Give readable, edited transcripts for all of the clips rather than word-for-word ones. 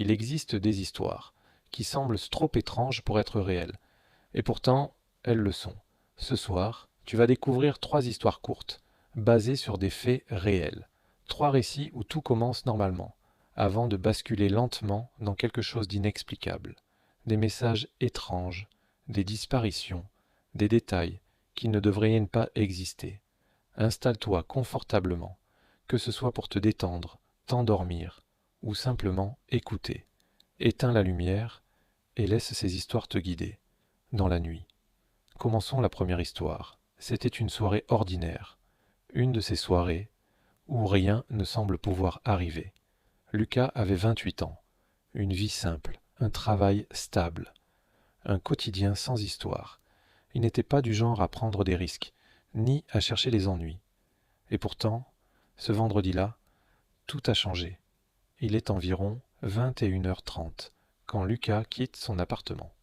Il existe des histoires qui semblent trop étranges pour être réelles, et pourtant elles le sont. Ce soir, tu vas découvrir 3 histoires courtes, basées sur des faits réels. 3 récits où tout commence normalement, avant de basculer lentement dans quelque chose d'inexplicable. Des messages étranges, des disparitions, des détails qui ne devraient pas exister. Installe-toi confortablement, que ce soit pour te détendre, t'endormir, ou simplement écouter. Éteins la lumière et laisse ces histoires te guider, dans la nuit. Commençons la première histoire. C'était une soirée ordinaire, une de ces soirées où rien ne semble pouvoir arriver. Lucas avait 28 ans, une vie simple, un travail stable, un quotidien sans histoire. Il n'était pas du genre à prendre des risques, ni à chercher les ennuis. Et pourtant, ce vendredi-là, tout a changé. Il est environ 21h30 quand Lucas quitte son appartement.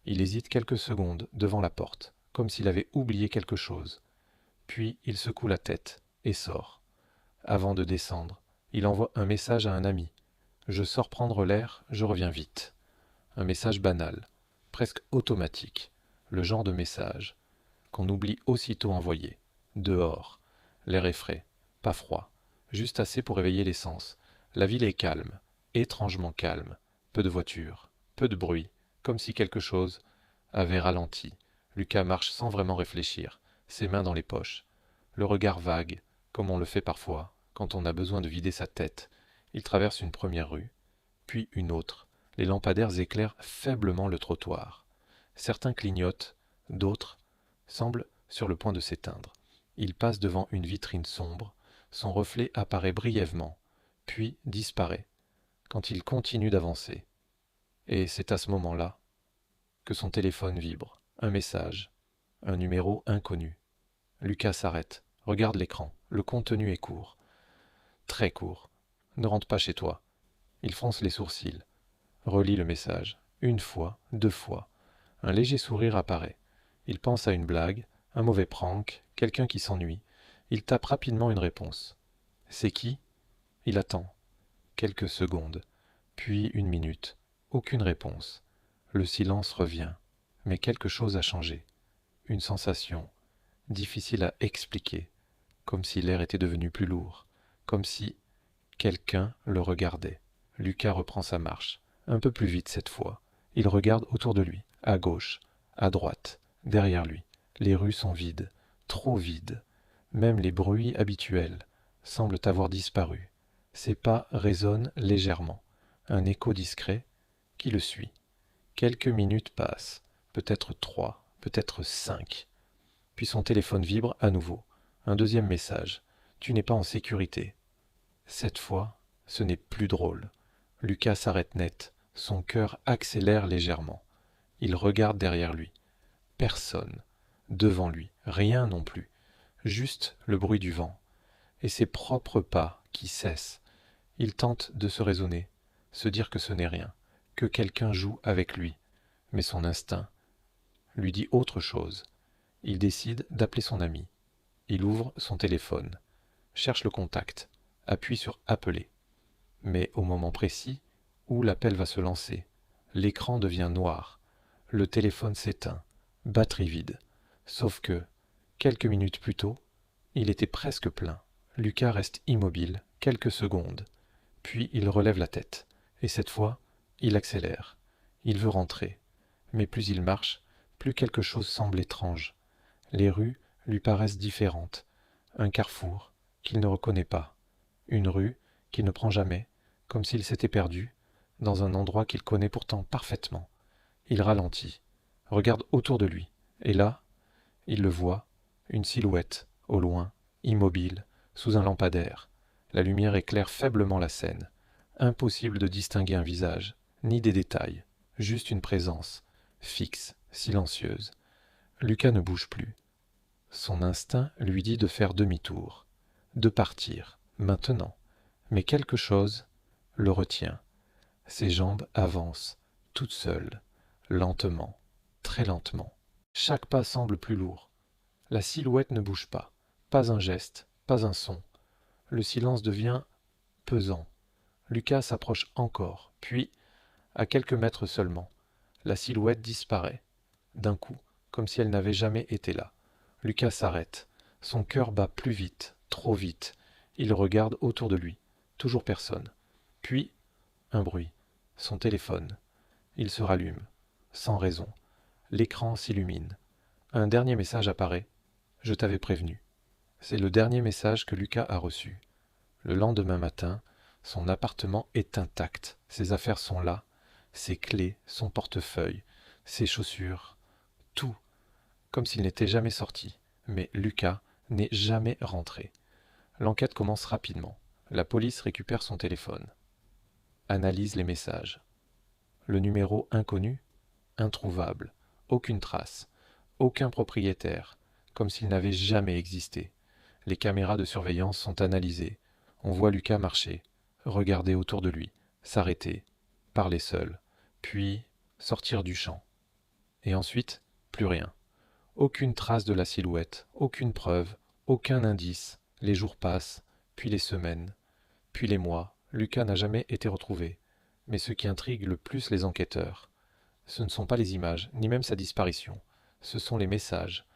Il hésite quelques secondes devant la porte, comme s'il avait oublié quelque chose. Puis il secoue la tête et sort. Avant de descendre, il envoie un message à un ami. Je sors prendre l'air, je reviens vite. Un message banal, presque automatique, le genre de message qu'on oublie aussitôt envoyé. Dehors, l'air est frais, pas froid, juste assez pour éveiller les sens. La ville est calme, étrangement calme, peu de voitures, peu de bruit, comme si quelque chose avait ralenti. Lucas marche sans vraiment réfléchir, ses mains dans les poches, le regard vague, comme on le fait parfois, quand on a besoin de vider sa tête. Il traverse une première rue, puis une autre. Les lampadaires éclairent faiblement le trottoir. Certains clignotent, d'autres semblent sur le point de s'éteindre. Il passe devant une vitrine sombre, son reflet apparaît brièvement, puis disparaît, quand il continue d'avancer. Et c'est à ce moment-là que son téléphone vibre. Un message, un numéro inconnu. Lucas s'arrête, regarde l'écran. Le contenu est court, très court. Ne rentre pas chez toi. Il fronce les sourcils, relit le message. Une fois, 2 fois. Un léger sourire apparaît. Il pense à une blague, un mauvais prank, quelqu'un qui s'ennuie. Il tape rapidement une réponse. C'est qui? Il attend. Quelques secondes, puis une minute. Aucune réponse. Le silence revient. Mais quelque chose a changé. Une sensation, difficile à expliquer, comme si l'air était devenu plus lourd, comme si quelqu'un le regardait. Lucas reprend sa marche, un peu plus vite cette fois. Il regarde autour de lui, à gauche, à droite, derrière lui. Les rues sont vides, trop vides. Même les bruits habituels semblent avoir disparu. Ses pas résonnent légèrement. Un écho discret qui le suit. Quelques minutes passent, peut-être 3, peut-être 5. Puis son téléphone vibre à nouveau. Un deuxième message. Tu n'es pas en sécurité. Cette fois, ce n'est plus drôle. Lucas s'arrête net. Son cœur accélère légèrement. Il regarde derrière lui. Personne. Devant lui. Rien non plus. Juste le bruit du vent. Et ses propres pas qui cessent. Il tente de se raisonner, se dire que ce n'est rien, que quelqu'un joue avec lui. Mais son instinct lui dit autre chose. Il décide d'appeler son ami. Il ouvre son téléphone, cherche le contact, appuie sur appeler. Mais au moment précis où l'appel va se lancer, l'écran devient noir, le téléphone s'éteint, batterie vide. Sauf que, quelques minutes plus tôt, il était presque plein. Lucas reste immobile quelques secondes, puis il relève la tête, et cette fois, il accélère. Il veut rentrer, mais plus il marche, plus quelque chose semble étrange. Les rues lui paraissent différentes. Un carrefour qu'il ne reconnaît pas. Une rue qu'il ne prend jamais, comme s'il s'était perdu, dans un endroit qu'il connaît pourtant parfaitement. Il ralentit, regarde autour de lui, et là, il le voit, une silhouette, au loin, immobile, sous un lampadaire. La lumière éclaire faiblement la scène. Impossible de distinguer un visage, ni des détails, juste une présence, fixe, silencieuse. Lucas ne bouge plus. Son instinct lui dit de faire demi-tour, de partir, maintenant. Mais quelque chose le retient. Ses jambes avancent, toutes seules, lentement, très lentement. Chaque pas semble plus lourd. La silhouette ne bouge pas un geste, pas un son. Le silence devient pesant. Lucas s'approche encore, puis, à quelques mètres seulement, la silhouette disparaît, d'un coup, comme si elle n'avait jamais été là. Lucas s'arrête. Son cœur bat plus vite, trop vite. Il regarde autour de lui. Toujours personne. Puis, un bruit. Son téléphone. Il se rallume. Sans raison. L'écran s'illumine. Un dernier message apparaît. Je t'avais prévenu. C'est le dernier message que Lucas a reçu. Le lendemain matin, son appartement est intact. Ses affaires sont là. Ses clés, son portefeuille, ses chaussures, tout, comme s'il n'était jamais sorti. Mais Lucas n'est jamais rentré. L'enquête commence rapidement. La police récupère son téléphone. Analyse les messages. Le numéro inconnu, introuvable. Aucune trace. Aucun propriétaire. Comme s'il n'avait jamais existé. Les caméras de surveillance sont analysées. On voit Lucas marcher, regarder autour de lui, s'arrêter, parler seul, puis sortir du champ. Et ensuite, plus rien. Aucune trace de la silhouette, aucune preuve, aucun indice. Les jours passent, puis les semaines, puis les mois. Lucas n'a jamais été retrouvé. Mais ce qui intrigue le plus les enquêteurs, ce ne sont pas les images, ni même sa disparition. Ce sont les messages,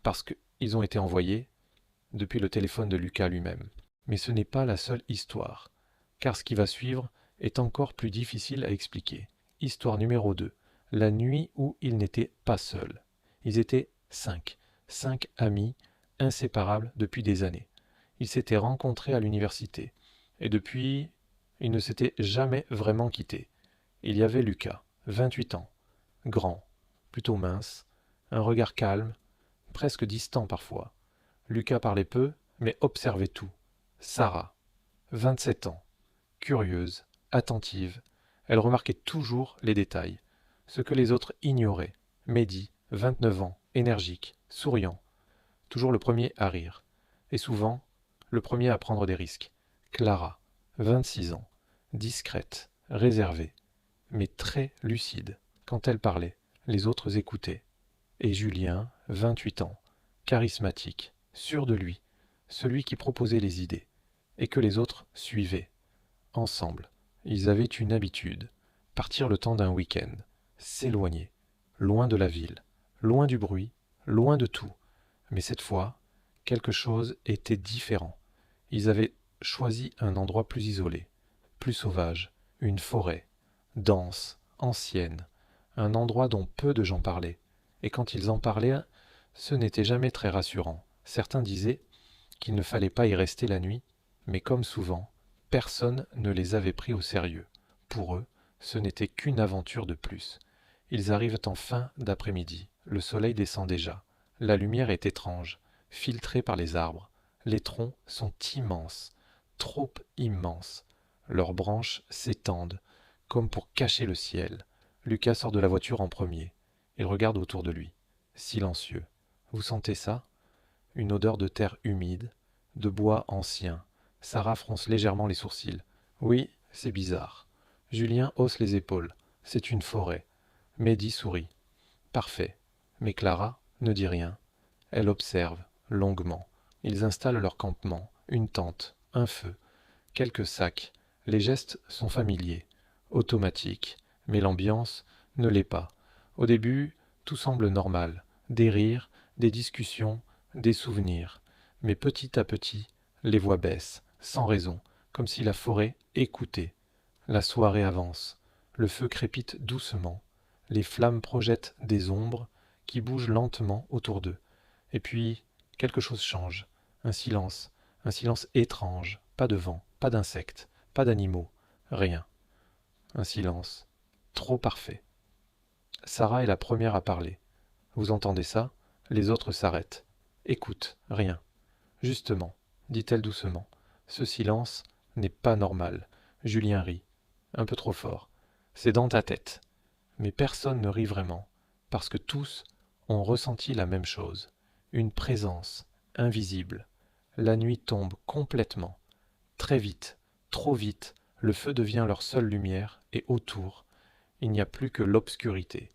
parce qu'ils ont été envoyés depuis le téléphone de Lucas lui-même. Mais ce n'est pas la seule histoire, car ce qui va suivre est encore plus difficile à expliquer. Histoire numéro 2. La nuit où ils n'étaient pas seuls. Ils étaient 5. 5 amis, inséparables depuis des années. Ils s'étaient rencontrés à l'université. Et depuis, ils ne s'étaient jamais vraiment quittés. Il y avait Lucas, 28 ans, grand, plutôt mince, un regard calme, presque distant parfois. Lucas parlait peu, mais observait tout. Sarah, 27 ans, curieuse, attentive, elle remarquait toujours les détails, ce que les autres ignoraient. Mehdi, 29 ans, énergique, souriant, toujours le premier à rire, et souvent le premier à prendre des risques. Clara, 26 ans, discrète, réservée, mais très lucide. Quand elle parlait, les autres écoutaient. Et Julien, 28 ans, charismatique, sûr de lui, celui qui proposait les idées, et que les autres suivaient. Ensemble, ils avaient une habitude, partir le temps d'un week-end, s'éloigner, loin de la ville, loin du bruit, loin de tout. Mais cette fois, quelque chose était différent. Ils avaient choisi un endroit plus isolé, plus sauvage, une forêt, dense, ancienne, un endroit dont peu de gens parlaient. Et quand ils en parlaient, ce n'était jamais très rassurant. Certains disaient qu'il ne fallait pas y rester la nuit, mais comme souvent, personne ne les avait pris au sérieux. Pour eux, ce n'était qu'une aventure de plus. Ils arrivent en fin d'après-midi. Le soleil descend déjà. La lumière est étrange, filtrée par les arbres. Les troncs sont immenses, trop immenses. Leurs branches s'étendent, comme pour cacher le ciel. Lucas sort de la voiture en premier. Il regarde autour de lui, silencieux. Vous sentez ça? Une odeur de terre humide, de bois ancien. Sarah fronce légèrement les sourcils. Oui, c'est bizarre. Julien hausse les épaules. C'est une forêt. Mehdi sourit. Parfait. Mais Clara ne dit rien. Elle observe, longuement. Ils installent leur campement, une tente, un feu, quelques sacs. Les gestes sont familiers, automatiques, mais l'ambiance ne l'est pas. Au début, tout semble normal. Des rires, des discussions, des souvenirs. Mais petit à petit, les voix baissent, sans raison, comme si la forêt écoutait. La soirée avance. Le feu crépite doucement. Les flammes projettent des ombres qui bougent lentement autour d'eux. Et puis, quelque chose change. Un silence étrange. Pas de vent, pas d'insectes, pas d'animaux, rien. Un silence. Trop parfait. Sarah est la première à parler. Vous entendez ça? Les autres s'arrêtent. Écoute, rien. Justement, dit-elle doucement, ce silence n'est pas normal. Julien rit, un peu trop fort. C'est dans ta tête. Mais personne ne rit vraiment, parce que tous ont ressenti la même chose. Une présence invisible. La nuit tombe complètement. Très vite, trop vite, le feu devient leur seule lumière, et autour, il n'y a plus que l'obscurité.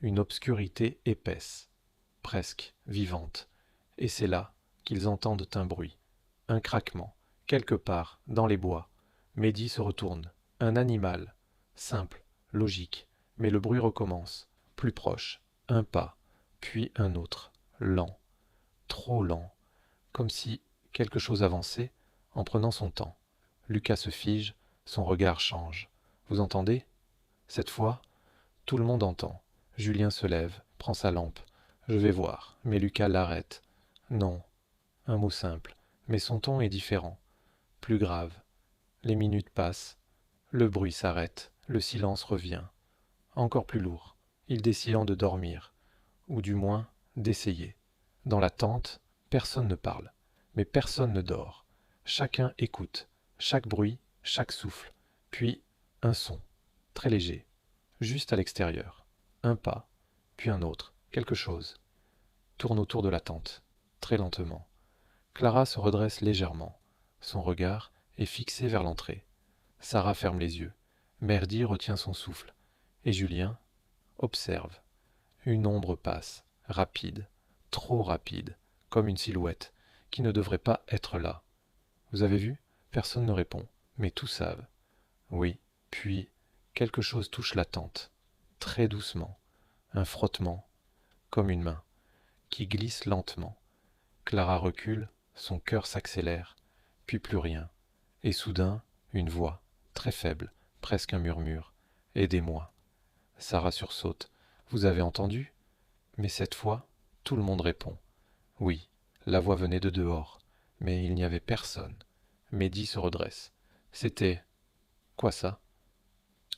Une obscurité épaisse, presque vivante. Et c'est là qu'ils entendent un bruit, un craquement, quelque part, dans les bois. Mehdi se retourne. Un animal. Simple, logique, mais le bruit recommence. Plus proche. Un pas, puis un autre. Lent, trop lent, comme si quelque chose avançait en prenant son temps. Lucas se fige, son regard change. Vous entendez? Cette fois, tout le monde entend. Julien se lève, prend sa lampe. Je vais voir, mais Lucas l'arrête. Non, un mot simple, mais son ton est différent, plus grave. Les minutes passent, le bruit s'arrête, le silence revient. Encore plus lourd. Il décide de dormir, ou du moins d'essayer. Dans la tente, personne ne parle, mais personne ne dort. Chacun écoute, chaque bruit, chaque souffle, puis un son, très léger, juste à l'extérieur. Un pas, puis un autre, quelque chose. Tourne autour de la tente, très lentement. Clara se redresse légèrement. Son regard est fixé vers l'entrée. Sarah ferme les yeux. Merdy retient son souffle. Et Julien observe. Une ombre passe, rapide, trop rapide, comme une silhouette, qui ne devrait pas être là. Vous avez vu? Personne ne répond, mais tous savent. Oui, puis quelque chose touche la tente, très doucement, un frottement, comme une main, qui glisse lentement. Clara recule, son cœur s'accélère, puis plus rien. Et soudain, une voix, très faible, presque un murmure. Aidez-moi. Sarah sursaute. Vous avez entendu? Mais cette fois, tout le monde répond. Oui, la voix venait de dehors, mais il n'y avait personne. Mehdi se redresse. C'était... Quoi ça?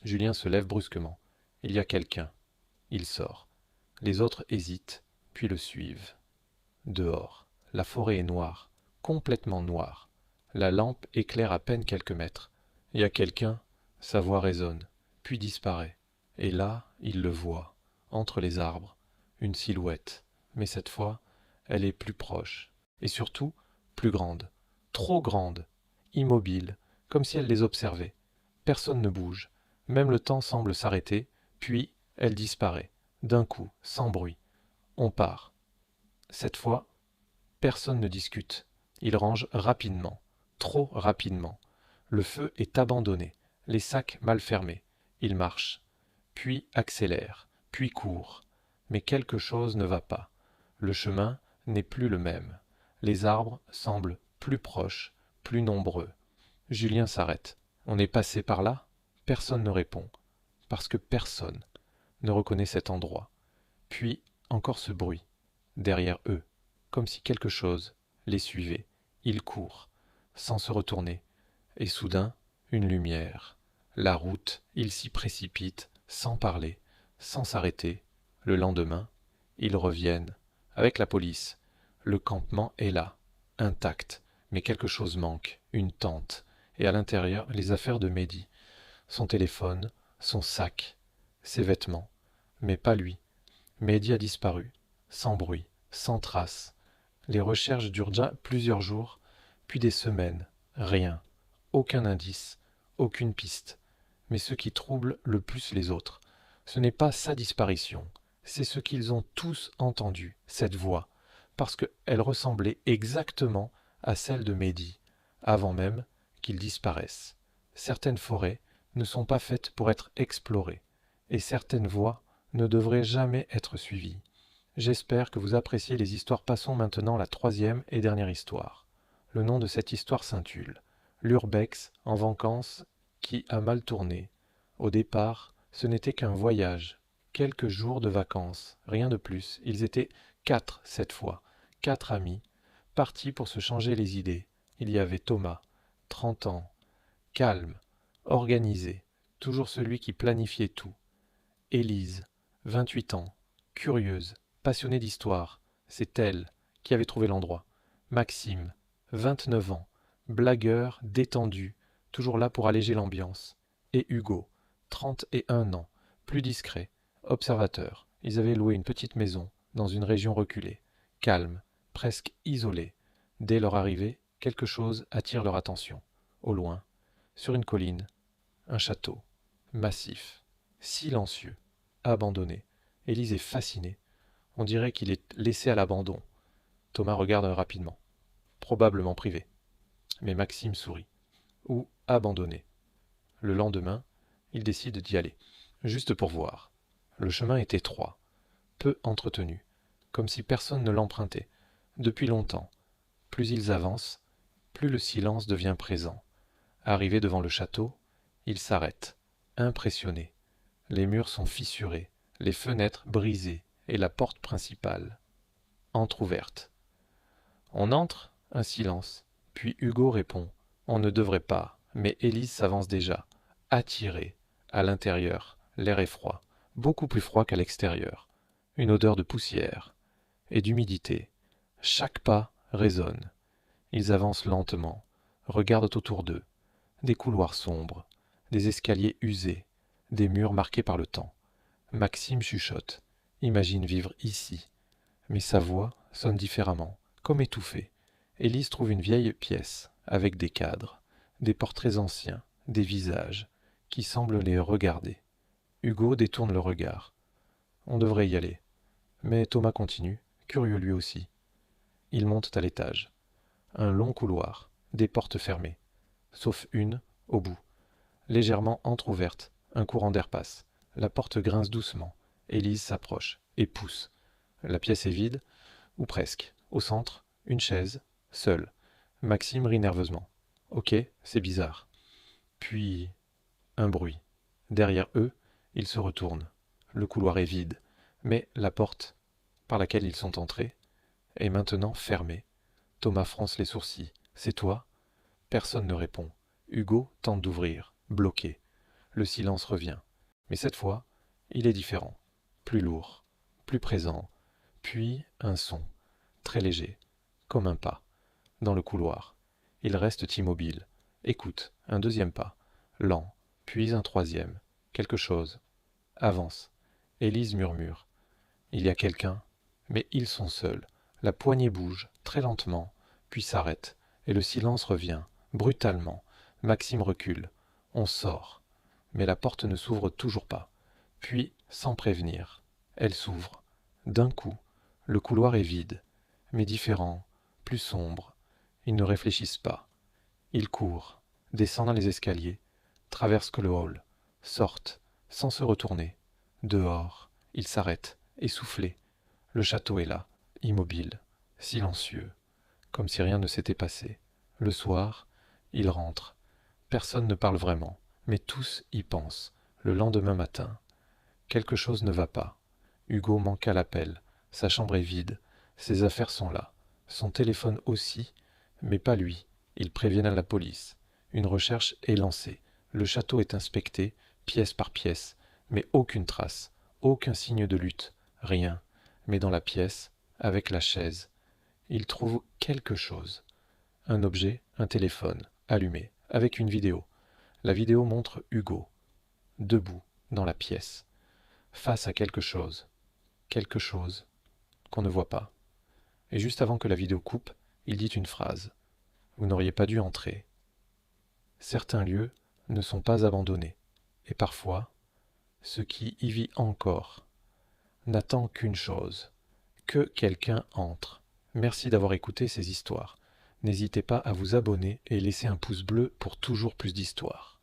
Julien se lève brusquement. Il y a quelqu'un. Il sort. Les autres hésitent, puis le suivent. Dehors, la forêt est noire, complètement noire. La lampe éclaire à peine quelques mètres. Il y a quelqu'un, sa voix résonne, puis disparaît. Et là, il le voit, entre les arbres, une silhouette. Mais cette fois, elle est plus proche. Et surtout, plus grande. Trop grande. Immobile, comme si elle les observait. Personne ne bouge. Même le temps semble s'arrêter, puis elle disparaît. D'un coup, sans bruit. On part. Cette fois, personne ne discute. Ils rangent rapidement. Trop rapidement. Le feu est abandonné. Les sacs mal fermés. Ils marchent. Puis accélèrent. Puis courent. Mais quelque chose ne va pas. Le chemin n'est plus le même. Les arbres semblent plus proches, plus nombreux. Julien s'arrête. On est passé par là? Personne ne répond. Parce que personne ne reconnaît cet endroit. Puis encore ce bruit, derrière eux, comme si quelque chose les suivait. Ils courent, sans se retourner. Et soudain, une lumière. La route, ils s'y précipitent, sans parler, sans s'arrêter. Le lendemain, ils reviennent, avec la police. Le campement est là, intact, mais quelque chose manque, une tente, et à l'intérieur, les affaires de Mehdi. Son téléphone, son sac, ses vêtements, mais pas lui. Mehdi a disparu, sans bruit, sans trace. Les recherches durent déjà plusieurs jours, puis des semaines. Rien, aucun indice, aucune piste. Mais ce qui trouble le plus les autres, ce n'est pas sa disparition, c'est ce qu'ils ont tous entendu, cette voix, parce qu'elle ressemblait exactement à celle de Mehdi, avant même qu'il disparaisse. Certaines forêts ne sont pas faites pour être explorées, et certaines voies ne devraient jamais être suivies. J'espère que vous appréciez les histoires. Passons maintenant à la troisième et dernière histoire. Le nom de cette histoire s'intitule L'Urbex en vacances qui a mal tourné. Au départ, ce n'était qu'un voyage, quelques jours de vacances, rien de plus. Ils étaient 4 cette fois, 4 amis, partis pour se changer les idées. Il y avait Thomas, 30 ans, calme, organisé, toujours celui qui planifiait tout. Élise, 28 ans, curieuse, passionnée d'histoire, c'est elle qui avait trouvé l'endroit. Maxime, 29 ans, blagueur, détendu, toujours là pour alléger l'ambiance. Et Hugo, 31 ans, plus discret, observateur. Ils avaient loué une petite maison dans une région reculée, calme, presque isolée. Dès leur arrivée, quelque chose attire leur attention. Au loin, sur une colline, un château, massif, silencieux, abandonné. Élise est fascinée. On dirait qu'il est laissé à l'abandon. Thomas regarde rapidement. Probablement privé. Mais Maxime sourit. Ou abandonné. Le lendemain, il décide d'y aller, juste pour voir. Le chemin est étroit, peu entretenu, comme si personne ne l'empruntait, depuis longtemps. Plus ils avancent, plus le silence devient présent. Arrivé devant le château, il s'arrête, impressionné. Les murs sont fissurés, les fenêtres brisées et la porte principale entr'ouverte. On entre, un silence. Puis Hugo répond. On ne devrait pas, mais Élise s'avance déjà, attirée. À l'intérieur, l'air est froid, beaucoup plus froid qu'à l'extérieur. Une odeur de poussière et d'humidité. Chaque pas résonne. Ils avancent lentement, regardent autour d'eux. Des couloirs sombres, des escaliers usés, des murs marqués par le temps. Maxime chuchote, imagine vivre ici. Mais sa voix sonne différemment, comme étouffée. Élise trouve une vieille pièce, avec des cadres, des portraits anciens, des visages, qui semblent les regarder. Hugo détourne le regard. On devrait y aller. Mais Thomas continue, curieux lui aussi. Ils montent à l'étage. Un long couloir, des portes fermées, sauf une, au bout. Légèrement entr'ouverte, un courant d'air passe. La porte grince doucement. Élise s'approche et pousse. La pièce est vide, ou presque. Au centre, une chaise, seule. Maxime rit nerveusement. Ok, c'est bizarre. Puis, un bruit. Derrière eux, ils se retournent. Le couloir est vide, mais la porte, par laquelle ils sont entrés, est maintenant fermée. Thomas fronce les sourcils. C'est toi? Personne ne répond. Hugo tente d'ouvrir, bloqué. Le silence revient. Mais cette fois, il est différent. Plus lourd, plus présent. Puis un son, très léger, comme un pas, dans le couloir. Ils restent immobiles. Écoute, un deuxième pas, lent, puis un troisième. Quelque chose. Avance. Élise murmure. Il y a quelqu'un, mais ils sont seuls. La poignée bouge, très lentement, puis s'arrête, et le silence revient, brutalement. Maxime recule. On sort. Mais la porte ne s'ouvre toujours pas. Puis, sans prévenir, elle s'ouvre. D'un coup, le couloir est vide, mais différent, plus sombre. Ils ne réfléchissent pas. Ils courent, descendent les escaliers, traversent le hall, sortent, sans se retourner. Dehors, ils s'arrêtent, essoufflés. Le château est là, immobile, silencieux, comme si rien ne s'était passé. Le soir, ils rentrent. Personne ne parle vraiment, mais tous y pensent. Le lendemain matin, quelque chose ne va pas. Hugo manque à l'appel. Sa chambre est vide. Ses affaires sont là. Son téléphone aussi, mais pas lui. Ils préviennent la police. Une recherche est lancée. Le château est inspecté, pièce par pièce, mais aucune trace, aucun signe de lutte, rien. Mais dans la pièce, avec la chaise, ils trouvent quelque chose. Un objet, un téléphone, allumé, avec une vidéo. La vidéo montre Hugo, debout, dans la pièce, face à quelque chose qu'on ne voit pas. Et juste avant que la vidéo coupe, il dit une phrase. Vous n'auriez pas dû entrer. Certains lieux ne sont pas abandonnés, et parfois, ce qui y vit encore n'attend qu'une chose, que quelqu'un entre. Merci d'avoir écouté ces histoires. N'hésitez pas à vous abonner et laisser un pouce bleu pour toujours plus d'histoires.